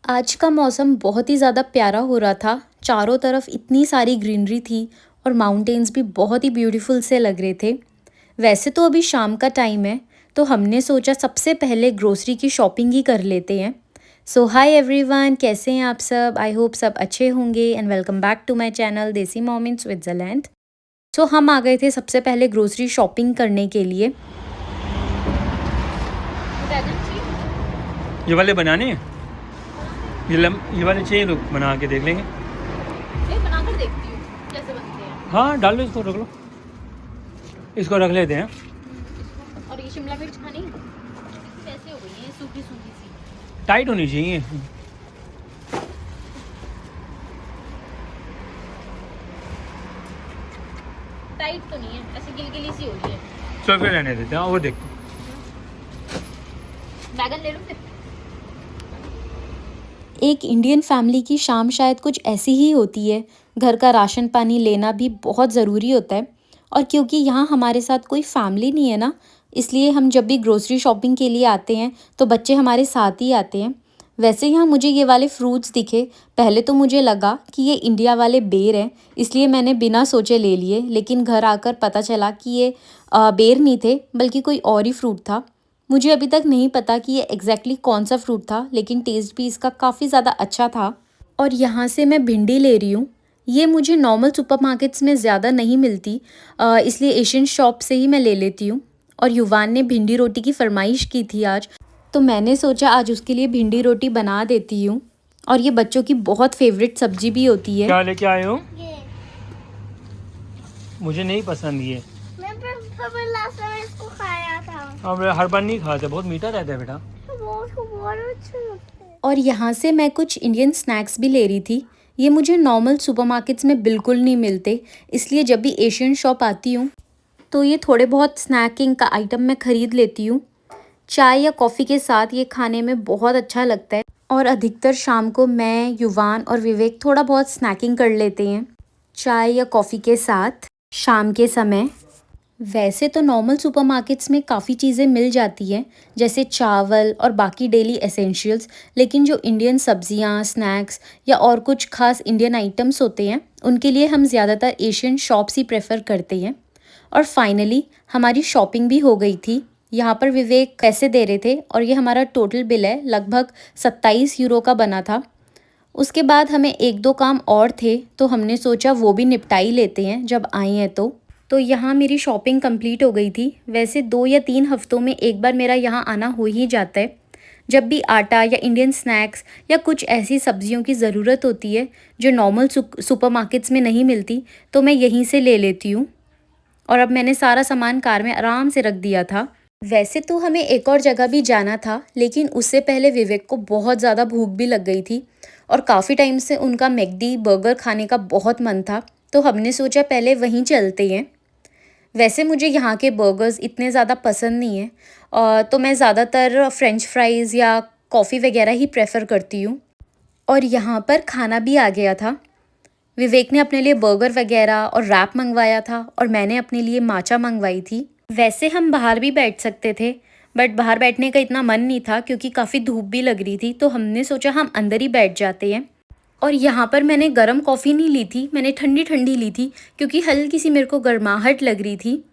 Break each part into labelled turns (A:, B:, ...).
A: आज का मौसम बहुत ही ज़्यादा प्यारा हो रहा था। चारों तरफ इतनी सारी ग्रीनरी थी और माउंटेन्स भी बहुत ही ब्यूटीफुल से लग रहे थे। वैसे तो अभी शाम का टाइम है, तो हमने सोचा सबसे पहले ग्रोसरी की शॉपिंग ही कर लेते हैं। सो हाय एवरीवन, कैसे हैं आप सब? आई होप सब अच्छे होंगे and welcome back to my channel Desi mom in Switzerland. So हम आ गए थे सबसे पहले ग्रोसरी शॉपिंग करने के लिए।
B: ये वाले बनाने हैं, ये वाले चाहिए तो बना के देख लेंगे।
A: बना कर देखती हूँ कैसे बनते हैं।
B: हाँ डाल लो, इसको रख लो, इसको रख लेते हैं।
A: और ये शिमला मिर्च खानी कैसे हो गई है, सूखी सूखी सी।
B: टाइट होनी चाहिए।
A: टाइट तो नहीं है, ऐसे गिलगिली सी हो रही है।
B: चलो फिर रहने देते हैं, वो देखते।
A: बैगन ले लो फिर। एक इंडियन फैमिली की शाम शायद कुछ ऐसी ही होती है। घर का राशन पानी लेना भी बहुत ज़रूरी होता है। और क्योंकि यहाँ हमारे साथ कोई फैमिली नहीं है ना, इसलिए हम जब भी ग्रोसरी शॉपिंग के लिए आते हैं तो बच्चे हमारे साथ ही आते हैं। वैसे यहाँ मुझे ये वाले फ्रूट्स दिखे। पहले तो मुझे लगा कि ये इंडिया वाले बेर हैं, इसलिए मैंने बिना सोचे ले लिए। लेकिन घर आकर पता चला कि ये बेर नहीं थे, बल्कि कोई और ही फ्रूट था। मुझे अभी तक नहीं पता कि ये एग्जैक्टली कौन सा फ्रूट था, लेकिन टेस्ट भी इसका काफ़ी ज़्यादा अच्छा था। और यहाँ से मैं भिंडी ले रही हूँ। ये मुझे नॉर्मल सुपरमार्केट्स में ज़्यादा नहीं मिलती, इसलिए एशियन शॉप से ही मैं ले लेती हूँ। और युवान ने भिंडी रोटी की फरमाइश की थी आज, तो मैंने सोचा आज उसके लिए भिंडी रोटी बना देती हूँ। और ये बच्चों की बहुत फेवरेट सब्जी भी होती है।
B: क्या लेके आए हो? मुझे नहीं पसंद ये।
C: मैं लास्ट टाइम इसको खाया था।
B: अब हर बार नहीं खाते, बहुत मीठा रहता है बेटा।
C: बहुत अच्छा लगता है।
A: और यहाँ से मैं कुछ इंडियन स्नैक्स भी ले रही थी। ये मुझे नॉर्मल सुपरमार्केट्स में बिल्कुल नहीं मिलते, इसलिए जब भी एशियन शॉप आती हूँ तो ये थोड़े बहुत स्नैकिंग का आइटम मैं ख़रीद लेती हूँ। चाय या कॉफ़ी के साथ ये खाने में बहुत अच्छा लगता है। और अधिकतर शाम को मैं, युवान और विवेक थोड़ा बहुत स्नैकिंग कर लेते हैं चाय या कॉफ़ी के साथ शाम के समय। वैसे तो नॉर्मल सुपरमार्केट्स में काफ़ी चीज़ें मिल जाती हैं, जैसे चावल और बाकी डेली एसेंशियल्स। लेकिन जो इंडियन सब्जियां, स्नैक्स या और कुछ खास इंडियन आइटम्स होते हैं, उनके लिए हम ज़्यादातर एशियन शॉप्स ही प्रेफर करते हैं। और फाइनली हमारी शॉपिंग भी हो गई थी। यहाँ पर विवेक पैसे दे रहे थे और ये हमारा टोटल बिल है, लगभग 27 यूरो का बना था। उसके बाद हमें एक दो काम और थे, तो हमने सोचा वो भी निपटा ही लेते हैं जब आए हैं तो यहाँ मेरी शॉपिंग कंप्लीट हो गई थी। वैसे 2 या 3 हफ्तों में एक बार मेरा यहाँ आना हो ही जाता है। जब भी आटा या इंडियन स्नैक्स या कुछ ऐसी सब्जियों की ज़रूरत होती है जो नॉर्मल सुपरमार्केट्स में नहीं मिलती, तो मैं यहीं से ले लेती हूँ। और अब मैंने सारा सामान कार में आराम से रख दिया था। वैसे तो हमें एक और जगह भी जाना था, लेकिन उससे पहले विवेक को बहुत ज़्यादा भूख भी लग गई थी और काफ़ी टाइम से उनका मैकडी बर्गर खाने का बहुत मन था, तो हमने सोचा पहले वहीं चलते हैं। वैसे मुझे यहाँ के बर्गर्स इतने ज़्यादा पसंद नहीं है, तो मैं ज़्यादातर फ्रेंच फ्राइज़ या कॉफ़ी वगैरह ही प्रेफर करती हूँ। और यहाँ पर खाना भी आ गया था। विवेक ने अपने लिए बर्गर वगैरह और रैप मंगवाया था और मैंने अपने लिए माचा मंगवाई थी। वैसे हम बाहर भी बैठ सकते थे, बट बाहर बैठने का इतना मन नहीं था क्योंकि काफ़ी धूप भी लग रही थी, तो हमने सोचा हम अंदर ही बैठ जाते हैं। और यहाँ पर मैंने गर्म कॉफ़ी नहीं ली थी, मैंने ठंडी ठंडी ली थी क्योंकि हल्की सी मेरे को गर्माहट लग रही थी।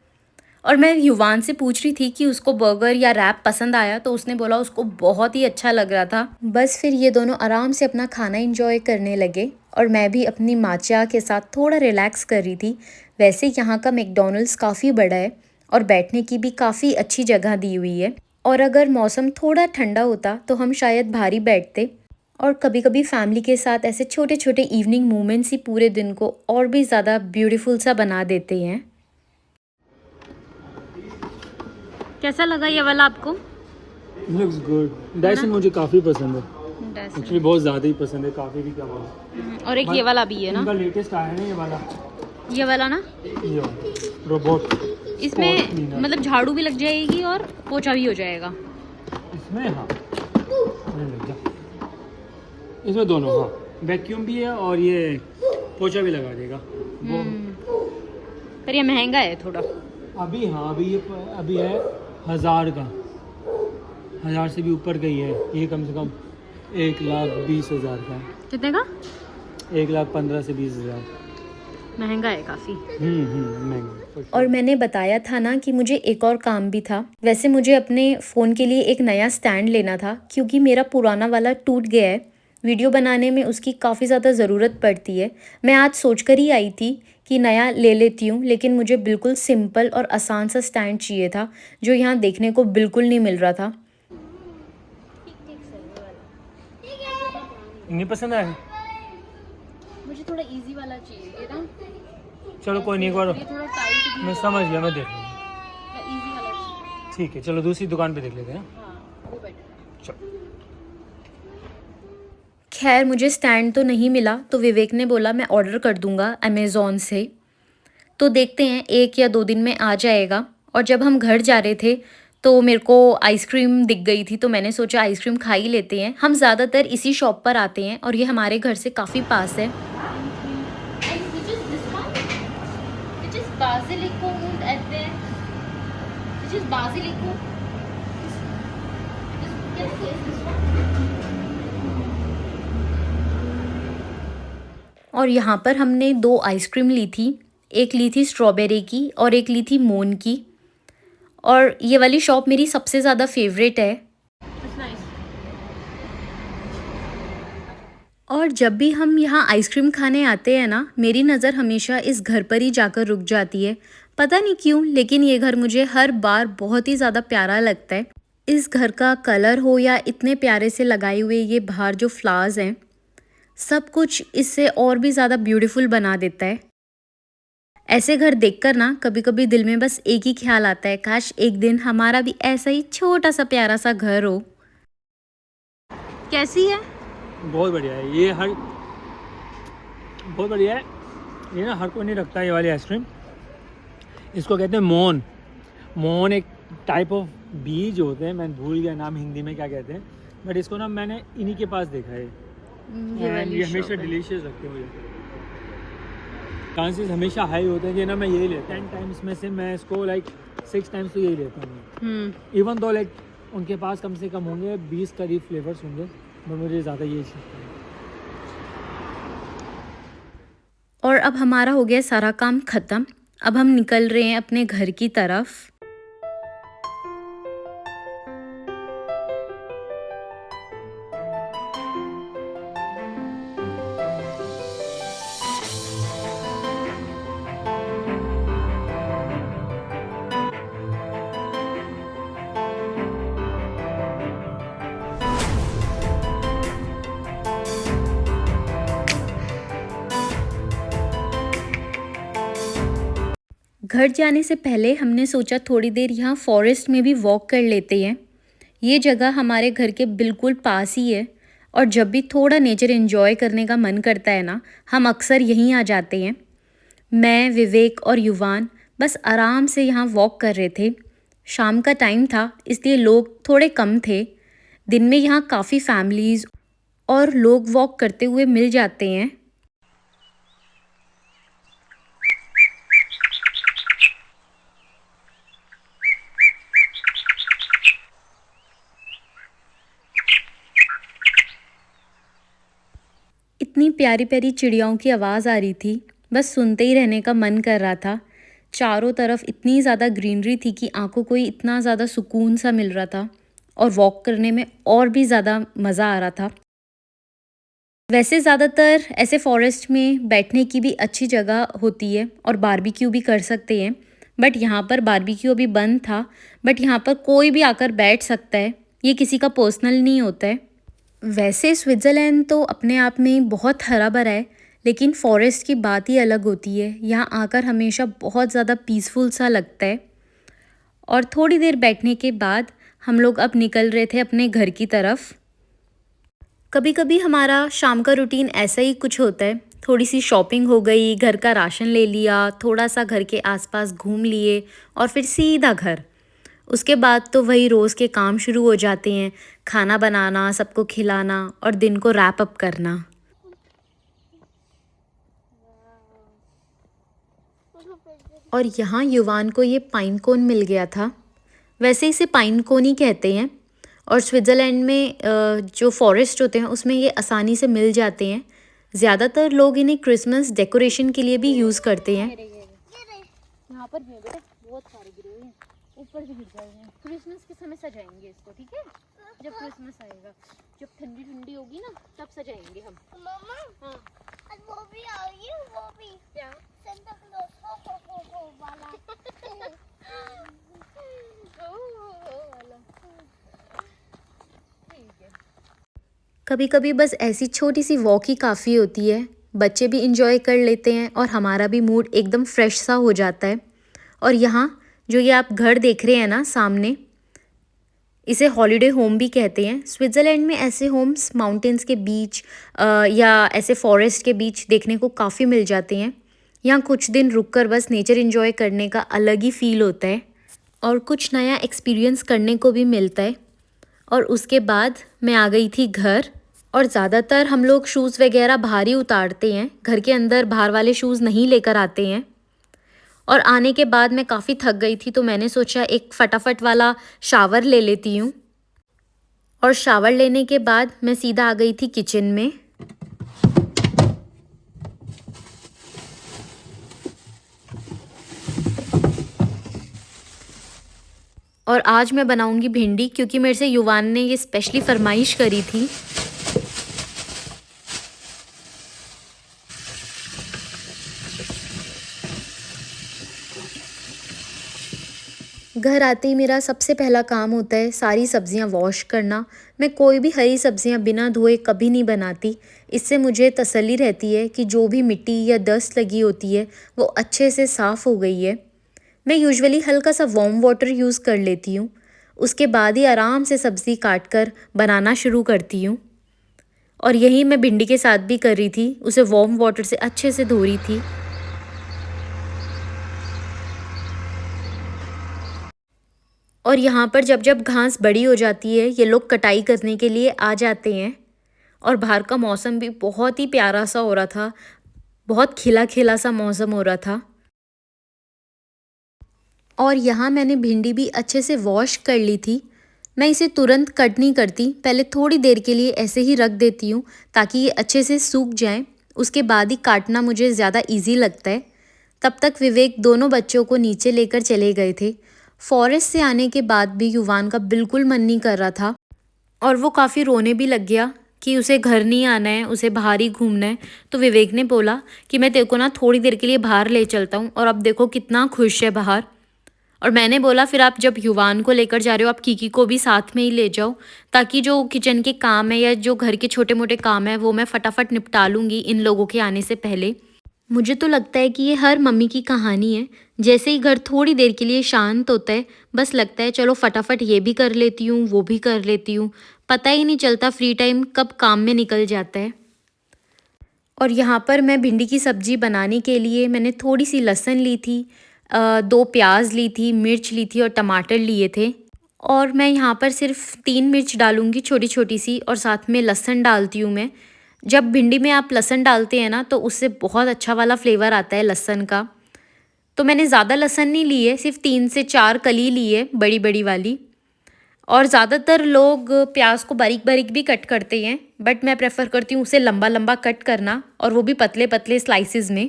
A: और मैं युवान से पूछ रही थी कि उसको बर्गर या रैप पसंद आया, तो उसने बोला उसको बहुत ही अच्छा लग रहा था। बस फिर ये दोनों आराम से अपना खाना एंजॉय करने लगे और मैं भी अपनी माचा के साथ थोड़ा रिलैक्स कर रही थी। वैसे यहाँ का मैकडॉनल्ड्स काफ़ी बड़ा है और बैठने की भी काफ़ी अच्छी जगह दी हुई है। और अगर मौसम थोड़ा ठंडा होता तो हम शायद बाहर ही बैठते। और कभी कभी फैमिली के साथ ऐसे छोटे छोटे इवनिंग मोमेंट्स ही पूरे दिन को और भी ज़्यादा ब्यूटीफुल सा बना देते हैं। कैसा लगा ये वाला आपको?
B: Looks good. डायसन मुझे काफ़ी पसंद है, एक्चुअली बहुत ज़्यादा ही पसंद है, काफ़ी भी क्या बोलूं।
A: और एक ये वाला भी है ना,
B: इनका लेटेस्ट आया है ना
A: ये वाला ना,
B: ये रोबोट।
A: इसमें मतलब झाड़ू भी लग जाएगी और पोछा भी हो जाएगा
B: इसमें। हाँ लग जा, इसमें दोनों। हाँ वैक्यूम भी है और ये पोछा भी लगा देगा वो।
A: पर ये महंगा है थोड़ा
B: अभी। हाँ अभी है 1000 का, 1000 से भी ऊपर का ही है ये, कम से कम 1,20,000 का।
A: कितने का?
B: 1,15,000 से 20,000।
A: महंगा है काफ़ी।
B: महंगा।
A: और मैंने बताया था ना कि मुझे एक और काम भी था। वैसे मुझे अपने फ़ोन के लिए एक नया स्टैंड लेना था क्योंकि मेरा पुराना वाला टूट गया है। वीडियो बनाने में उसकी काफ़ी ज़्यादा ज़रूरत पड़ती है। मैं आज सोच कर ही आई थी कि नया ले लेती हूँ, लेकिन मुझे बिल्कुल सिंपल और आसान सा स्टैंड चाहिए था जो यहाँ देखने को बिल्कुल नहीं मिल रहा था।
B: नहीं पसंद आया?
A: मुझे थोड़ा इजी वाला चाहिए ना।
B: चलो कोई नहीं, एक बार
A: ये थोड़ा टाइट भी
B: मैं समझ गया, मैं देख लूँगा।
A: इजी वाला चाहिए।
B: ठीक है, चलो दूसरी दुकान पे देख लेते हैं ना।
A: हाँ, वो बेटर है।
B: चलो।
A: खैर मुझे स्टैंड तो नहीं मिला तो विवेक ने बोला मैं ऑर्डर कर दूंगा अमेज़ॉन से। तो देखते हैं 1 या 2 दिन में आ जाएगा। और जब हम घर जा रहे थे तो मेरे को आइसक्रीम दिख गई थी तो मैंने सोचा आइसक्रीम खा ही लेते हैं। हम ज़्यादातर इसी शॉप पर आते हैं और ये हमारे घर से काफ़ी पास है। और यहाँ पर हमने 2 आइसक्रीम ली थी। एक ली थी स्ट्रॉबेरी की और एक ली थी मोन की। और ये वाली शॉप मेरी सबसे ज़्यादा फेवरेट है। और जब भी हम यहाँ आइसक्रीम खाने आते हैं ना, मेरी नज़र हमेशा इस घर पर ही जाकर रुक जाती है। पता नहीं क्यों, लेकिन ये घर मुझे हर बार बहुत ही ज़्यादा प्यारा लगता है। इस घर का कलर हो या इतने प्यारे से लगाए हुए ये बाहर जो फ्लावर्स हैं, सब कुछ इससे और भी ज़्यादा ब्यूटीफुल बना देता है। ऐसे घर देखकर ना कभी कभी दिल में बस एक ही ख्याल आता है, काश एक दिन हमारा भी ऐसा ही छोटा सा प्यारा सा घर हो। कैसी है?
B: बहुत बढ़िया है ये, बहुत बढ़िया है ये ना। हर कोई नहीं रखता ये वाली आइसक्रीम। इसको कहते हैं मोन। मोन एक टाइप ऑफ बीज होते हैं, मैं भूल गया नाम हिंदी में क्या कहते हैं, बट इसको ना मैंने इन्हीं के पास देखा है। ये हमेशा डिलीशियस लगते हैं मुझे। चांसेस हमेशा हाई होते हैं कि ना मैं यही लेता हूँ। 10 टाइम्स में से मैं इसको लाइक 6 टाइम्स तो यही लेता हूँ। इवन दो लाइक उनके पास कम से कम होंगे 20 करीब फ्लेवर्स होंगे, बट मुझे ज़्यादा यही लगता है।
A: और अब हमारा हो गया सारा काम ख़त्म। अब हम निकल रहे हैं अपने घर की तरफ। घर जाने से पहले हमने सोचा थोड़ी देर यहाँ फॉरेस्ट में भी वॉक कर लेते हैं। ये जगह हमारे घर के बिल्कुल पास ही है और जब भी थोड़ा नेचर एंजॉय करने का मन करता है ना, हम अक्सर यहीं आ जाते हैं। मैं, विवेक और युवान बस आराम से यहाँ वॉक कर रहे थे। शाम का टाइम था इसलिए लोग थोड़े कम थे। दिन में यहाँ काफ़ी फैमिलीज़ और लोग वॉक करते हुए मिल जाते हैं। इतनी प्यारी प्यारी चिड़ियाओं की आवाज़ आ रही थी, बस सुनते ही रहने का मन कर रहा था। चारों तरफ इतनी ज़्यादा ग्रीनरी थी कि आंखों को ही इतना ज़्यादा सुकून सा मिल रहा था और वॉक करने में और भी ज़्यादा मज़ा आ रहा था। वैसे ज़्यादातर ऐसे फॉरेस्ट में बैठने की भी अच्छी जगह होती है और बारबेक्यू भी कर सकते हैं, बट यहाँ पर बारबेक्यू अभी बंद था। बट यहाँ पर कोई भी आकर बैठ सकता है, ये किसी का पर्सनल नहीं होता है। वैसे स्विट्ज़रलैंड तो अपने आप में बहुत हरा भरा है, लेकिन फ़ॉरेस्ट की बात ही अलग होती है। यहाँ आकर हमेशा बहुत ज़्यादा पीसफुल सा लगता है। और थोड़ी देर बैठने के बाद हम लोग अब निकल रहे थे अपने घर की तरफ। कभी कभी हमारा शाम का रूटीन ऐसा ही कुछ होता है, थोड़ी सी शॉपिंग हो गई, घर का राशन ले लिया, थोड़ा सा घर के आसपास घूम लिए और फिर सीधा घर। उसके बाद तो वही रोज़ के काम शुरू हो जाते हैं, खाना बनाना, सबको खिलाना और दिन को रैप अप करना। और यहाँ युवान को ये पाइन कोन मिल गया था। वैसे इसे पाइन कोन ही कहते हैं और स्विट्ज़रलैंड में जो फॉरेस्ट होते हैं उसमें ये आसानी से मिल जाते हैं। ज़्यादातर लोग इन्हें क्रिसमस डेकोरेशन के लिए भी यूज़ करते हैं।
D: यहाँ पर भी है बेटा, बहुत सारे गिरे हुए हैं, ऊपर भी गिर गए हैं। क्रिसमस के समय सजाएंगे इसको, ठीक है? जब क्रिसमस आएगा, जब ठंडी ठंडी होगी ना, तब सजाएंगे हम।
C: मम्मा,
D: हाँ,
C: आज वो भी आ गई है, वो भी
D: क्या?
C: सेंटा क्लॉज हो वाला।
D: वाला। ठीक है।
A: कभी कभी बस ऐसी छोटी सी वॉक ही काफ़ी होती है, बच्चे भी इंजॉय कर लेते हैं और हमारा भी मूड एकदम फ्रेश सा हो जाता है। और यहाँ जो ये आप घर देख रहे हैं ना सामने, इसे हॉलिडे होम भी कहते हैं। स्विट्ज़रलैंड में ऐसे होम्स माउंटेन्स के बीच या ऐसे फॉरेस्ट के बीच देखने को काफ़ी मिल जाते हैं। यहाँ कुछ दिन रुककर बस नेचर एंजॉय करने का अलग ही फील होता है और कुछ नया एक्सपीरियंस करने को भी मिलता है। और उसके बाद मैं आ गई थी घर, और ज़्यादातर हम लोग शूज़ वगैरह बाहर ही उतारते हैं, घर के अंदर बाहर वाले शूज़ नहीं लेकर आते हैं। और आने के बाद मैं काफ़ी थक गई थी, तो मैंने सोचा एक फटाफट वाला शावर ले लेती हूँ। और शावर लेने के बाद मैं सीधा आ गई थी किचन में। और आज मैं बनाऊंगी भिंडी, क्योंकि मेरे से युवान ने ये स्पेशली फरमाइश करी थी। घर आते ही मेरा सबसे पहला काम होता है सारी सब्जियां वॉश करना। मैं कोई भी हरी सब्जियां बिना धोए कभी नहीं बनाती। इससे मुझे तसल्ली रहती है कि जो भी मिट्टी या डस्ट लगी होती है वो अच्छे से साफ़ हो गई है। मैं यूजुअली हल्का सा वार्म वाटर यूज़ कर लेती हूँ। उसके बाद ही आराम से सब्ज़ी काट कर बनाना शुरू करती हूँ। और यही मैं भिंडी के साथ भी कर रही थी, उसे वार्म वाटर से अच्छे से धो रही थी। और यहाँ पर जब जब घास बड़ी हो जाती है, ये लोग कटाई करने के लिए आ जाते हैं। और बाहर का मौसम भी बहुत ही प्यारा सा हो रहा था, बहुत खिला खिला सा मौसम हो रहा था। और यहाँ मैंने भिंडी भी अच्छे से वॉश कर ली थी। मैं इसे तुरंत कट नहीं करती, पहले थोड़ी देर के लिए ऐसे ही रख देती हूँ ताकि ये अच्छे से सूख जाए। उसके बाद ही काटना मुझे ज़्यादा इजी लगता है। तब तक विवेक दोनों बच्चों को नीचे लेकर चले गए थे। फॉरेस्ट से आने के बाद भी युवान का बिल्कुल मन नहीं कर रहा था और वो काफ़ी रोने भी लग गया कि उसे घर नहीं आना है, उसे बाहर ही घूमना है। तो विवेक ने बोला कि मैं तेरे को ना थोड़ी देर के लिए बाहर ले चलता हूँ, और अब देखो कितना खुश है बाहर। और मैंने बोला फिर आप जब युवान को लेकर जा रहे हो, आप कीकी को भी साथ में ही ले जाओ, ताकि जो किचन के काम है या जो घर के छोटे मोटे काम है वो मैं फटाफट निपटा लूँगी इन लोगों के आने से पहले। मुझे तो लगता है कि ये हर मम्मी की कहानी है। जैसे ही घर थोड़ी देर के लिए शांत होता है, बस लगता है चलो फटाफट ये भी कर लेती हूँ, वो भी कर लेती हूँ। पता ही नहीं चलता फ्री टाइम कब काम में निकल जाता है। और यहाँ पर मैं भिंडी की सब्ज़ी बनाने के लिए मैंने थोड़ी सी लहसुन ली थी, 2 प्याज ली थी, मिर्च ली थी और टमाटर लिए थे। और मैं यहाँ पर सिर्फ 3 मिर्च डालूँगी छोटी छोटी सी, और साथ में लहसुन डालती हूँ मैं। जब भिंडी में आप लहसुन डालते हैं ना तो उससे बहुत अच्छा वाला फ्लेवर आता है लहसुन का। तो मैंने ज़्यादा लहसुन नहीं ली है, सिर्फ 3 से 4 कली ली है, बड़ी बड़ी वाली। और ज़्यादातर लोग प्याज को बारीक बारीक भी कट करते हैं, बट मैं प्रेफर करती हूँ उसे लंबा लंबा कट करना, और वो भी पतले पतले स्लाइसिस में।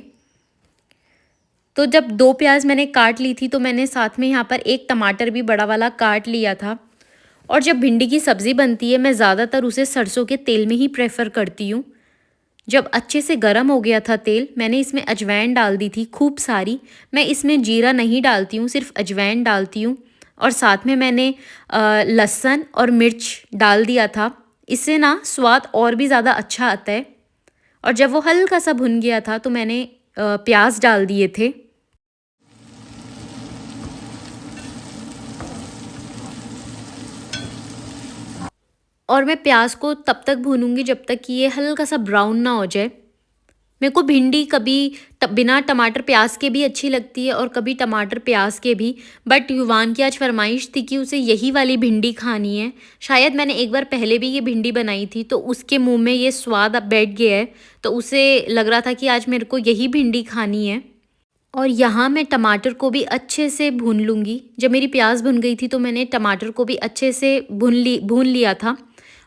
A: तो जब 2 प्याज मैंने काट ली थी तो मैंने साथ में यहाँ पर 1 टमाटर भी बड़ा वाला काट लिया था। और जब भिंडी की सब्ज़ी बनती है मैं ज़्यादातर उसे सरसों के तेल में ही प्रेफर करती हूँ। जब अच्छे से गर्म हो गया था तेल, मैंने इसमें अजवाइन डाल दी थी खूब सारी। मैं इसमें जीरा नहीं डालती हूँ, सिर्फ अजवाइन डालती हूँ। और साथ में मैंने लहसुन और मिर्च डाल दिया था। इससे ना स्वाद और भी ज़्यादा अच्छा आता है। और जब वो हल्का सा भुन गया था तो मैंने प्याज डाल दिए थे। और मैं प्याज को तब तक भूनूंगी जब तक कि ये हल्का सा ब्राउन ना हो जाए। मेरे को भिंडी कभी बिना टमाटर प्याज के भी अच्छी लगती है और कभी टमाटर प्याज के भी, बट युवान की आज फरमाइश थी कि उसे यही वाली भिंडी खानी है। शायद मैंने एक बार पहले भी ये भिंडी बनाई थी तो उसके मुंह में ये स्वाद अब बैठ गया है, तो उसे लग रहा था कि आज मेरे को यही भिंडी खानी है। और यहाँ मैं टमाटर को भी अच्छे से भून लूँगी। जब मेरी प्याज भुन गई थी तो मैंने टमाटर को भी अच्छे से भून लिया था।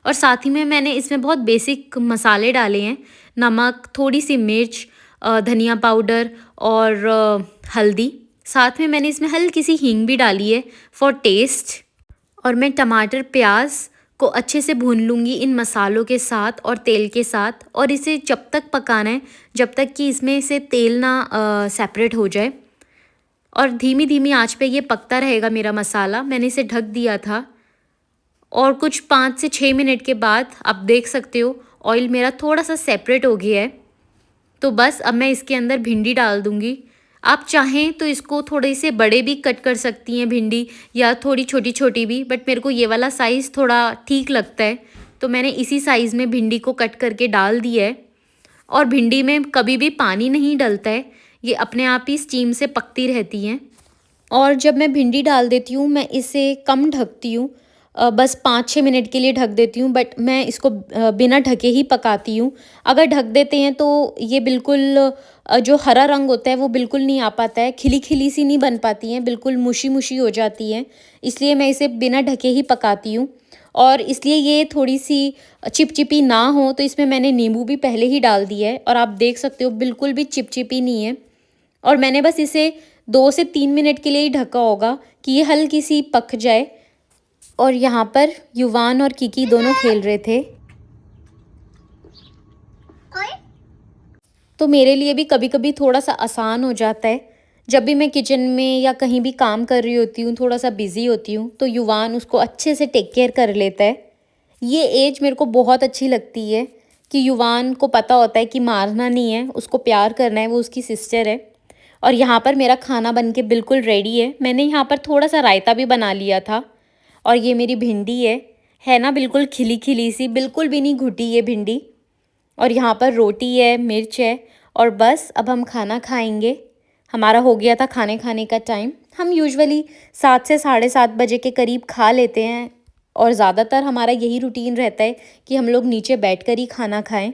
A: और साथ ही में मैंने इसमें बहुत बेसिक मसाले डाले हैं, नमक, थोड़ी सी मिर्च, धनिया पाउडर और हल्दी। साथ में मैंने इसमें हल्की सी हींग भी डाली है फॉर टेस्ट। और मैं टमाटर प्याज को अच्छे से भून लूँगी इन मसालों के साथ और तेल के साथ, और इसे जब तक पकाना है जब तक कि इसमें से तेल ना सेपरेट हो जाए। और धीमी धीमी आंच पे ये पकता रहेगा मेरा मसाला। मैंने इसे ढक दिया था और कुछ 5 से 6 मिनट के बाद आप देख सकते हो ऑयल मेरा थोड़ा सा सेपरेट हो गया है। तो बस अब मैं इसके अंदर भिंडी डाल दूँगी। आप चाहें तो इसको थोड़े से बड़े भी कट कर सकती हैं भिंडी, या थोड़ी छोटी छोटी भी, बट मेरे को ये वाला साइज़ थोड़ा ठीक लगता है तो मैंने इसी साइज़ में भिंडी को कट करके डाल दिया है। और भिंडी में कभी भी पानी नहीं डलता है, ये अपने आप ही स्टीम से पकती रहती हैं। और जब मैं भिंडी डाल देती हूँ मैं इसे कम ढकती हूँ, बस 5-6 मिनट के लिए ढक देती हूँ, बट मैं इसको बिना ढके ही पकाती हूँ। अगर ढक देते हैं तो ये बिल्कुल जो हरा रंग होता है वो बिल्कुल नहीं आ पाता है, खिली खिली सी नहीं बन पाती हैं, बिल्कुल मुशी मुशी हो जाती हैं। इसलिए मैं इसे बिना ढके ही पकाती हूँ। और इसलिए ये थोड़ी सी चिपचिपी ना हो तो इसमें मैंने नींबू भी पहले ही डाल दिया है, और आप देख सकते हो बिल्कुल भी चिपचिपी नहीं है। और मैंने बस इसे 2 से 3 मिनट के लिए ही ढका होगा कि ये हल्की सी पक जाए। और यहाँ पर युवान और किकी दोनों खेल रहे थे।
C: ओए
A: तो मेरे लिए भी कभी कभी थोड़ा सा आसान हो जाता है, जब भी मैं किचन में या कहीं भी काम कर रही होती हूँ, थोड़ा सा बिज़ी होती हूँ, तो युवान उसको अच्छे से टेक केयर कर लेता है। ये एज मेरे को बहुत अच्छी लगती है कि युवान को पता होता है कि मारना नहीं है, उसको प्यार करना है, वो उसकी सिस्टर है। और यहाँ पर मेरा खाना बन के बिल्कुल रेडी है। मैंने यहाँ पर थोड़ा सा रायता भी बना लिया था। और ये मेरी भिंडी है ना, बिल्कुल खिली खिली सी, बिल्कुल भी नहीं घुटी ये भिंडी। और यहाँ पर रोटी है, मिर्च है, और बस अब हम खाना खाएंगे। हमारा हो गया था खाने खाने का टाइम। हम यूजुअली 7 से 7:30 बजे के करीब खा लेते हैं, और ज़्यादातर हमारा यही रूटीन रहता है कि हम लोग नीचे बैठकर ही खाना खाएं।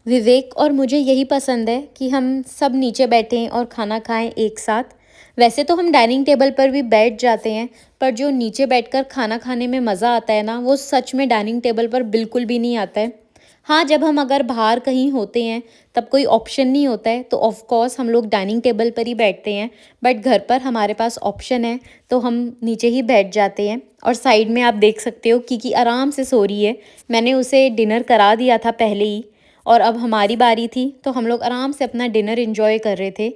A: विवेक और मुझे यही पसंद है कि हम सब नीचे बैठें और खाना खाएं एक साथ। वैसे तो हम डाइनिंग टेबल पर भी बैठ जाते हैं, पर जो नीचे बैठकर खाना खाने में मज़ा आता है ना, वो सच में डाइनिंग टेबल पर बिल्कुल भी नहीं आता है। हाँ, जब हम अगर बाहर कहीं होते हैं तब कोई ऑप्शन नहीं होता है तो ऑफ कोर्स हम लोग डाइनिंग टेबल पर ही बैठते हैं, बट घर पर हमारे पास ऑप्शन है तो हम नीचे ही बैठ जाते हैं। और साइड में आप देख सकते हो कि आराम से सो रही है। मैंने उसे डिनर करा दिया था पहले ही, और अब हमारी बारी थी तो हम लोग आराम से अपना डिनर एंजॉय कर रहे थे।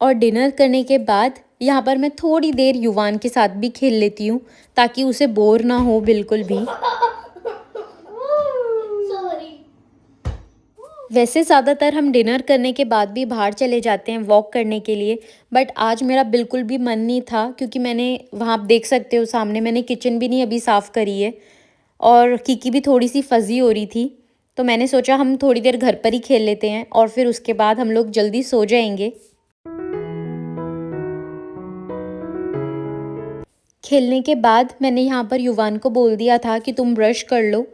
A: और डिनर करने के बाद यहाँ पर मैं थोड़ी देर युवान के साथ भी खेल लेती हूँ, ताकि उसे बोर ना हो बिल्कुल भी।
C: सॉरी।
A: वैसे ज़्यादातर हम डिनर करने के बाद भी बाहर चले जाते हैं वॉक करने के लिए, बट आज मेरा बिल्कुल भी मन नहीं था, क्योंकि मैंने वहाँ आप देख सकते हो सामने मैंने किचन भी नहीं अभी साफ़ करी है, और किकी भी थोड़ी सी फजी हो रही थी। तो मैंने सोचा हम थोड़ी देर घर पर ही खेल लेते हैं और फिर उसके बाद हम लोग जल्दी सो जाएंगे। खेलने के बाद मैंने यहाँ पर युवान को बोल दिया था कि तुम ब्रश कर लो।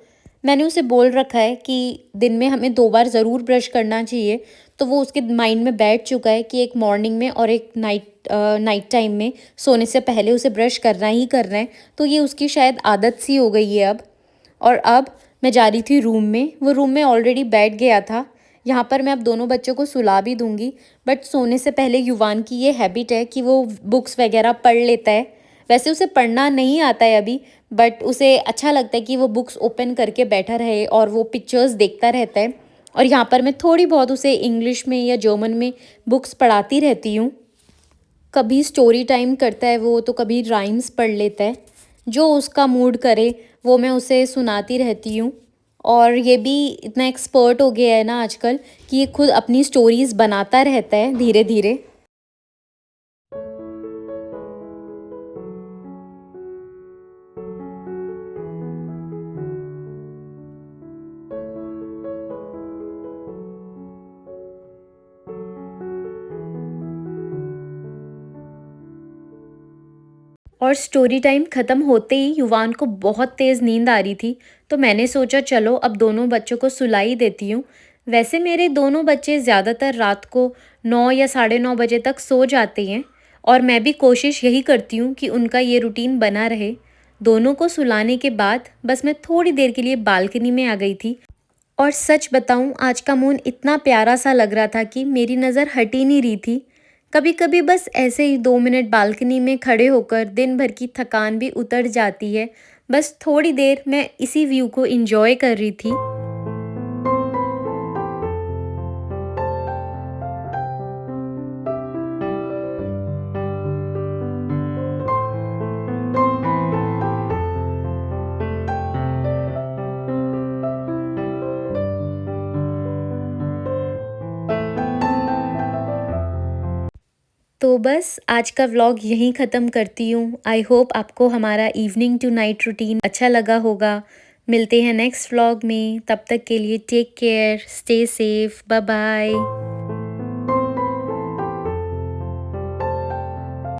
A: मैंने उसे बोल रखा है कि दिन में हमें 2 बार ज़रूर ब्रश करना चाहिए, तो वो उसके माइंड में बैठ चुका है कि एक मॉर्निंग में और एक नाइट टाइम में सोने से पहले उसे ब्रश करना ही करना है। तो ये उसकी शायद आदत सी हो गई है अब। और अब मैं जा रही थी रूम में, वो रूम में ऑलरेडी बैठ गया था। यहाँ पर मैं अब दोनों बच्चों को सुला भी दूँगी, बट सोने से पहले युवान की ये हैबिट है कि वो बुक्स वगैरह पढ़ लेता है। वैसे उसे पढ़ना नहीं आता है अभी, बट उसे अच्छा लगता है कि वो बुक्स ओपन करके बैठा रहे और वो पिक्चर्स देखता रहता है। और यहाँ पर मैं थोड़ी बहुत उसे इंग्लिश में या जर्मन में बुक्स पढ़ाती रहती हूँ। कभी स्टोरी टाइम करता है वो, तो कभी राइम्स पढ़ लेता है। जो उसका मूड करे वो मैं उसे सुनाती रहती हूँ। और ये भी इतना एक्सपर्ट हो गया है ना आजकल कि ये खुद अपनी स्टोरीज़ बनाता रहता है धीरे धीरे। और स्टोरी टाइम ख़त्म होते ही युवान को बहुत तेज़ नींद आ रही थी, तो मैंने सोचा चलो अब दोनों बच्चों को सुला ही देती हूँ। वैसे मेरे दोनों बच्चे ज़्यादातर रात को 9 या साढ़े 9 बजे तक सो जाते हैं और मैं भी कोशिश यही करती हूँ कि उनका ये रूटीन बना रहे। दोनों को सुलाने के बाद बस मैं थोड़ी देर के लिए बालकनी में आ गई थी और सच बताऊँ आज का मून इतना प्यारा सा लग रहा था कि मेरी नज़र हट ही नहीं रही थी। कभी कभी बस ऐसे ही 2 मिनट बालकनी में खड़े होकर दिन भर की थकान भी उतर जाती है। बस थोड़ी देर मैं इसी व्यू को एंजॉय कर रही थी। तो बस आज का व्लॉग यहीं ख़त्म करती हूँ। आई होप आपको हमारा इवनिंग टू नाइट रूटीन अच्छा लगा होगा। मिलते हैं नेक्स्ट व्लॉग में, तब तक के लिए take care, stay safe, bye bye.